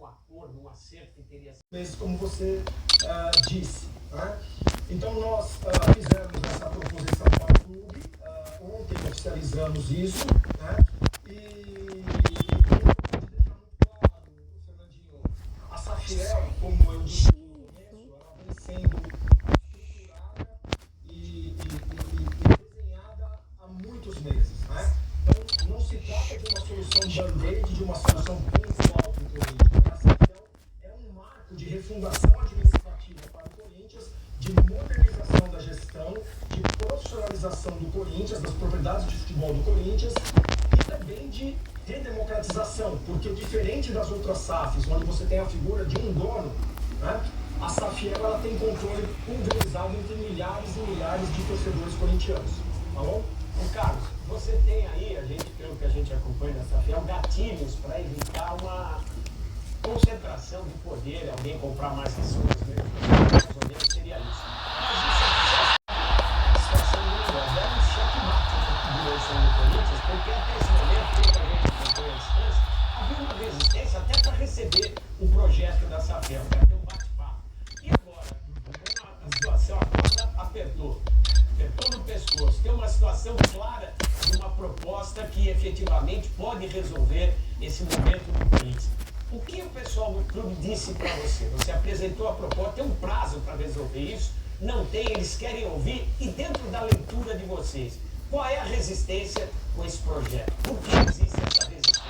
um acordo, um acerto que teria sido. Mas como você disse, né? Então nós fizemos essa proposição para o clube, ontem oficializamos isso, né? E deixar muito claro, Fernandinho, a Safiel, como eu disse no começo, ela vem sendo estruturada e desenhada há muitos meses, né? Então não se trata de uma solução band-aid, de uma solução pontual para o Corinthians. A Safiel é um marco de refundação administrativa para o Corinthians, de modernização da gestão, de profissionalização do Corinthians, das propriedades de futebol do Corinthians e também de redemocratização, porque diferente das outras SAFs, onde você tem a figura de um dono, né, a Safiel ela tem controle pulverizado entre milhares e milhares de torcedores corintianos, tá bom? Ô Carlos, você tem aí, pelo que a gente acompanha da Safiel, gatilhos para evitar uma concentração de poder, alguém comprar mais ações mesmo, mais ou menos seria isso. Mas isso é uma situação linda, é um checkmate na direção do Corinthians, porque até esse momento, pelo que a gente acompanha à distância, havia uma resistência até para receber o projeto da Safiel, para ter um bate-papo. E agora, como a situação, a corda apertou no pescoço, tem uma situação clara de uma proposta que efetivamente pode resolver esse momento do Corinthians. O que o pessoal do clube disse para você? Você apresentou a proposta, tem um prazo para resolver isso? Não tem, eles querem ouvir. E dentro da leitura de vocês, qual é a resistência com esse projeto? Por que existe essa resistência?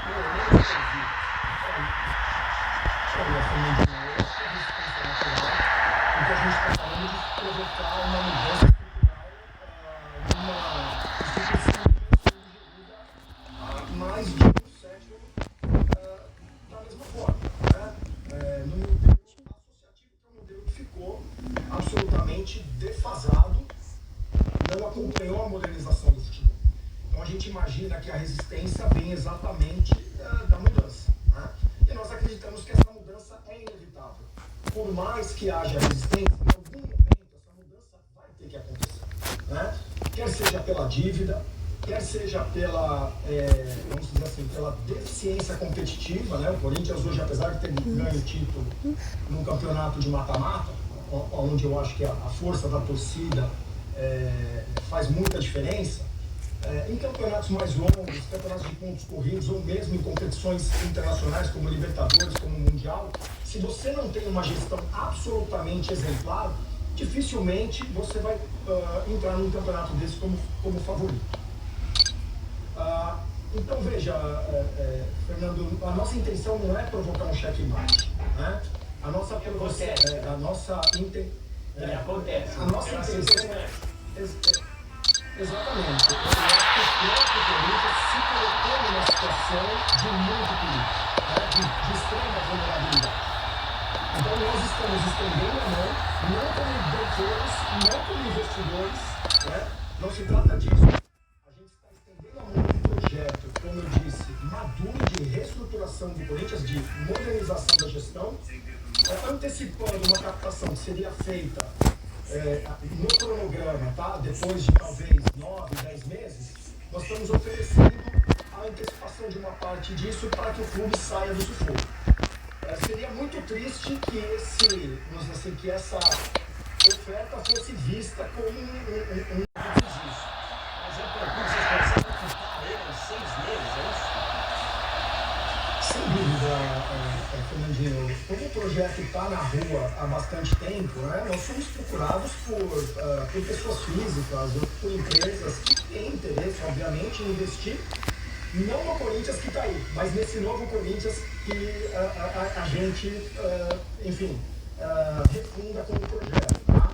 Pelo menos eu ouvi. Porque a gente está falando de provocar uma mudança mais de um século da mesma forma, né? No modelo associativo, que é um modelo que ficou absolutamente defasado, não acompanhou a modernização do futebol. Então a gente imagina que a resistência vem exatamente da mudança, né? E nós acreditamos que essa mudança é inevitável. Por mais que haja resistência, em algum momento essa mudança vai ter que acontecer, né? Quer seja pela dívida, quer seja pela, vamos dizer assim, pela deficiência competitiva, né? O Corinthians hoje, apesar de ter ganho o título num campeonato de mata-mata, onde eu acho que a força da torcida faz muita diferença, em campeonatos mais longos, campeonatos de pontos corridos, ou mesmo em competições internacionais como Libertadores, como Mundial, se você não tem uma gestão absolutamente exemplar, dificilmente você vai entrar num campeonato desse como favorito. Então veja, Fernando, a nossa intenção não é provocar um checkmate, né? A nossa acontece. A nossa intenção exatamente. Eu acho que o próprio Corinthians se colocou numa situação de muito perigo, né? de extrema vulnerabilidade. Então nós estamos estendendo a mão, não como devedores, não como investidores, né? Não se trata disso. Projeto, como eu disse, maduro de reestruturação do Corinthians, de modernização da gestão, antecipando uma captação que seria feita no cronograma, tá? Depois de talvez 9, 10 meses, nós estamos oferecendo a antecipação de uma parte disso para que o clube saia do sufoco. Seria muito triste que essa oferta fosse vista como um registro. Mas é porque vocês pensam que está ele 6 meses, é isso? Sem dúvida, Fernandinho. Como o projeto está na rua há bastante tempo, né, nós somos procurados por pessoas físicas ou por empresas que têm interesse, obviamente, em investir não no Corinthians que está aí, mas nesse novo Corinthians que a gente, enfim, refunda com o projeto. Tá?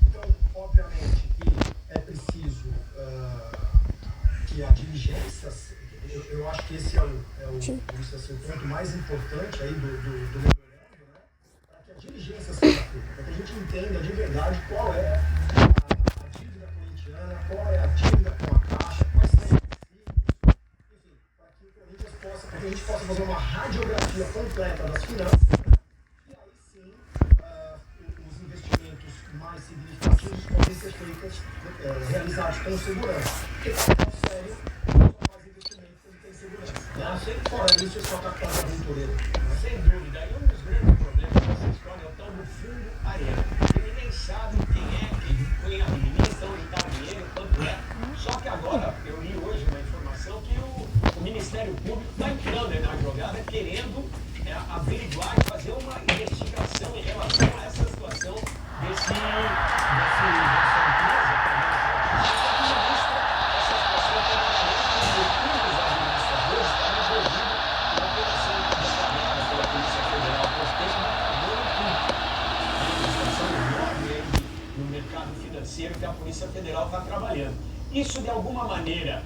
Então, obviamente, que é preciso que a diligência, eu acho que esse é o ponto mais importante aí do memorando, né? Para que a diligência seja feita, para que a gente entenda de verdade qual é a dívida corintiana, qual é a dívida com a Caixa, quais são os recibos, enfim, para que o Corinthians para que a gente possa fazer uma radiografia completa das finanças, e aí sim os investimentos mais significativos podem ser feitos, realizados com segurança. Porque capital sério só faz investimento quando tem segurança. Fora isso, é só capital aventureiro. Sem Bancada querendo averiguar e fazer uma investigação em relação a essa situação dessa empresa. Essa situação tem os administradores estavam envolvidos na operação declarada pela Polícia Federal por tempo uma situação enorme aí no mercado financeiro que a Polícia Federal está trabalhando. Isso, de alguma maneira,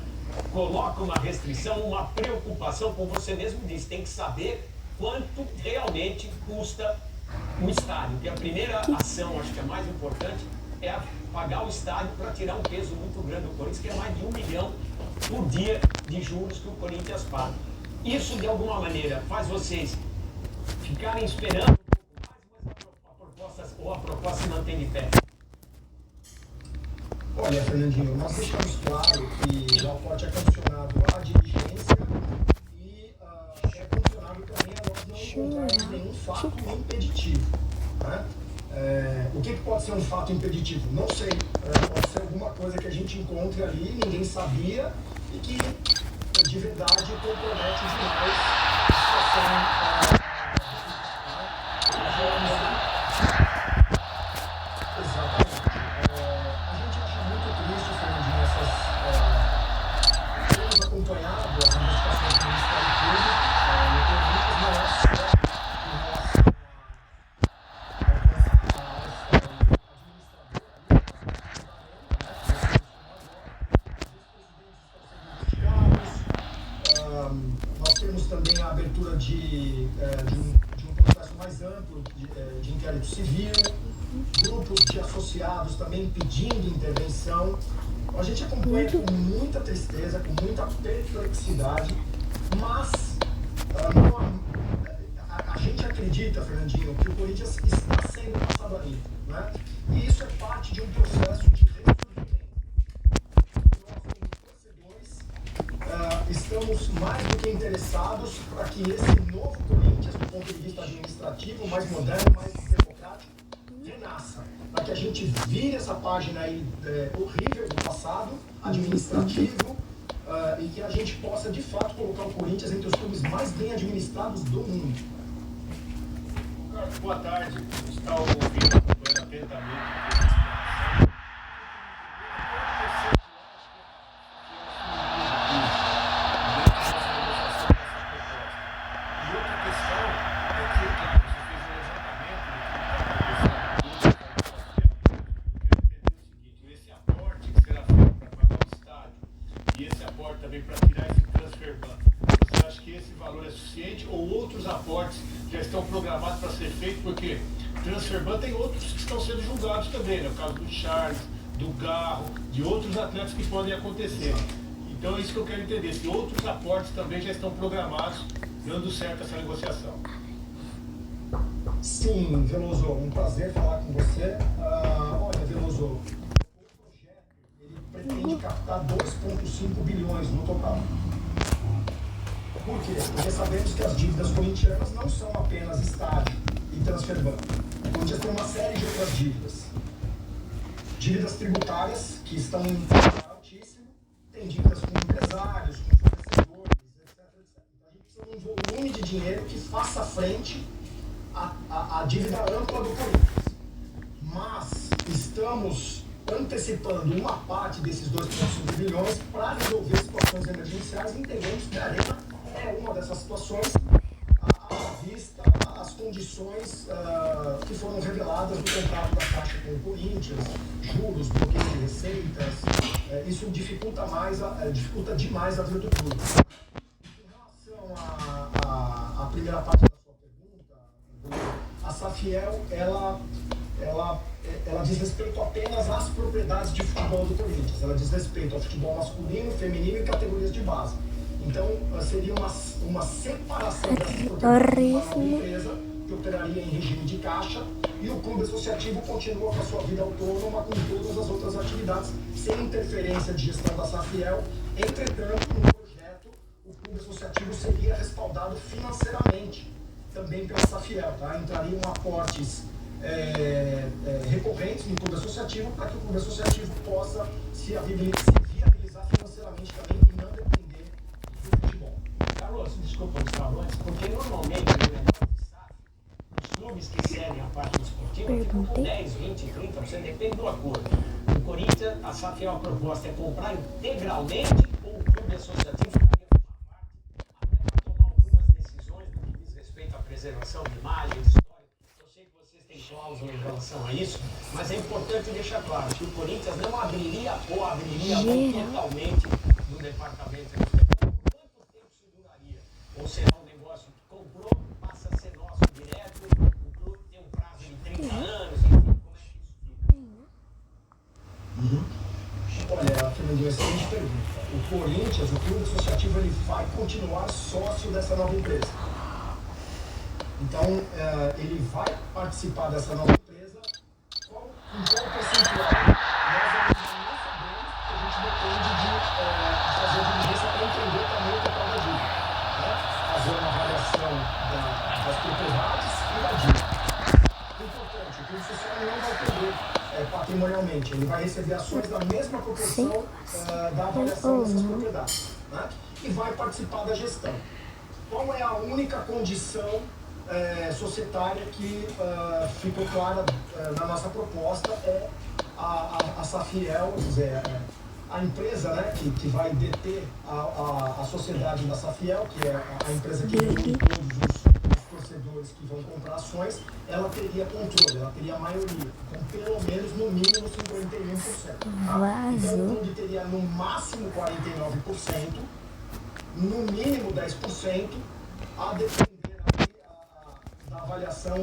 coloca uma restrição, uma preocupação, como você mesmo disse, tem que saber quanto realmente custa o estádio. Porque a primeira ação, acho que é mais importante, é pagar o estádio para tirar um peso muito grande do Corinthians, que é mais de 1 milhão por dia de juros que o Corinthians paga. Isso, de alguma maneira, faz vocês ficarem esperando um pouco mais, mas a proposta se mantém de pé. Olha, Fernandinho, nós deixamos claro que o Alforte é condicionado à diligência e é condicionado também a nós não encontrarmos nenhum fato impeditivo. Né? O que pode ser um fato impeditivo? Não sei. Pode ser alguma coisa que a gente encontre ali, ninguém sabia, e que de verdade compromete demais a situação. Nós temos também a abertura de um processo mais amplo de inquérito civil, grupos de associados também pedindo intervenção. A gente acompanha com muita tristeza, com muita perplexidade, mas a gente acredita, Fernandinho, que o Corinthians está sendo passado a limpo, né? E isso é parte de um processo de ressurgimento. Estamos mais do que interessados para que esse novo Corinthians, do ponto de vista administrativo, mais moderno, mais democrático, renasça. Para que a gente vire essa página aí horrível do passado, administrativo, e que a gente possa, de fato, colocar o Corinthians entre os clubes mais bem administrados do mundo. Carlos, boa tarde. Está ouvindo, acompanhando atentamente. Também para tirar esse transfer ban. Você acha que esse valor é suficiente ou outros aportes já estão programados para ser feitos? Porque transfer ban tem outros que estão sendo julgados também, né? O caso do Charles, do Garro, de outros atletas que podem acontecer. Então é isso que eu quero entender, se outros aportes também já estão programados, dando certo essa negociação. Sim, Veloso, um prazer falar com você. Olha, Veloso, pretende captar 2,5 bilhões no total. Por quê? Porque sabemos que as dívidas corintianas não são apenas estádio e transfer ban. O Corinthians tem uma série de outras dívidas. Dívidas tributárias, que estão em um altíssimo, tem dívidas com empresários, com fornecedores, etc, etc. Então a gente precisa de um volume de dinheiro que faça frente à dívida ampla do Corinthians. Mas estamos antecipando uma parte desses 2,5 bilhões para resolver situações emergenciais e entendemos que a Arena é uma dessas situações, à vista as condições que foram reveladas no contrato da Caixa com o Corinthians, juros, bloqueio de receitas, isso dificulta demais a vida do clube. Em relação à primeira parte da sua pergunta, a Safiel, ela diz respeito apenas às propriedades de futebol do Corinthians. Ela diz respeito ao futebol masculino, feminino e categorias de base. Então, seria uma separação dessas propriedades de uma empresa que operaria em regime de caixa e o clube associativo continua com a sua vida autônoma com todas as outras atividades, sem interferência de gestão da Safiel. Entretanto, no projeto, o clube associativo seria respaldado financeiramente também pela Safiel. Tá? Entrariam aportes recorrentes no clube associativo para que o clube associativo possa se viabilizar financeiramente também e não depender do futebol. Carlos, desculpa. desculpa, Gustavo, antes, porque normalmente no negócio de SAF, os clubes que cedem a parte esportiva ficam com 10, 20, 30%, depende do acordo. No Corinthians, a SAF, a proposta é comprar integralmente ou o clube associativo ficaria com uma parte, até para tomar algumas decisões no que diz respeito à preservação de imagem, de história. Eu sei que vocês têm cláusula em relação a isso, mas é importante deixar claro que o Corinthians não abriria ou abriria a mão totalmente do departamento de espetáculo. Quanto tempo isso duraria? Ou será um negócio que comprou, passa a ser nosso direto, o clube tem um prazo de 30 anos, enfim, como é que isso fica? Olha, Fernandinho, excelente pergunta. O Corinthians, o clube associativo, ele vai continuar sócio dessa nova empresa. Então, ele vai participar dessa nova empresa com um qual percentual? Nós ainda não sabemos, porque a gente depende de fazer a diligência para entender também o total da dívida. Né? Fazer uma avaliação das propriedades e da dívida. Importante, o clube social não vai perder patrimonialmente, ele vai receber ações da mesma proporção da avaliação dessas propriedades. Né? E vai participar da gestão. Qual é a única condição societária que ficou clara na nossa proposta? É a Safiel, quer dizer, a empresa, né, que vai deter a sociedade da Safiel, que é a empresa que reúne todos os torcedores que vão comprar ações, ela teria controle, ela teria maioria, com pelo menos no mínimo 51%. Tá? Então o clube teria no máximo 49%, no mínimo 10%, a depender da avaliação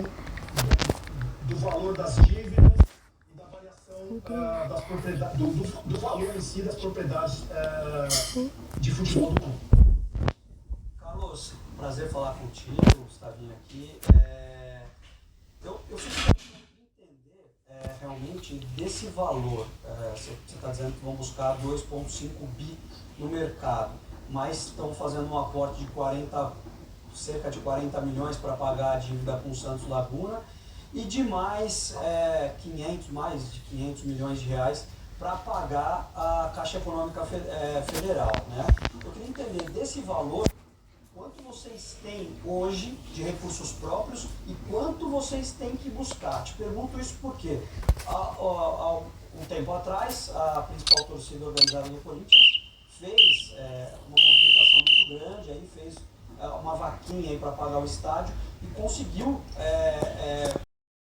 do valor das dívidas e da avaliação das propriedades, do valor em si das propriedades de futebol do clube. Carlos, prazer falar contigo, Gustavinho aqui. Eu fico tentando entender realmente desse valor. Você está dizendo que vão buscar 2,5 bi no mercado, mas estão fazendo um aporte de cerca de 40 milhões para pagar a dívida com o Santos Laguna e de mais de 500 milhões de reais para pagar a Caixa Econômica Federal. Né? Eu queria entender desse valor, quanto vocês têm hoje de recursos próprios e quanto vocês têm que buscar. Te pergunto isso porque há um tempo atrás a principal torcida organizada do Corinthians fez uma movimentação muito grande, aí fez uma vaquinha para pagar o estádio e conseguiu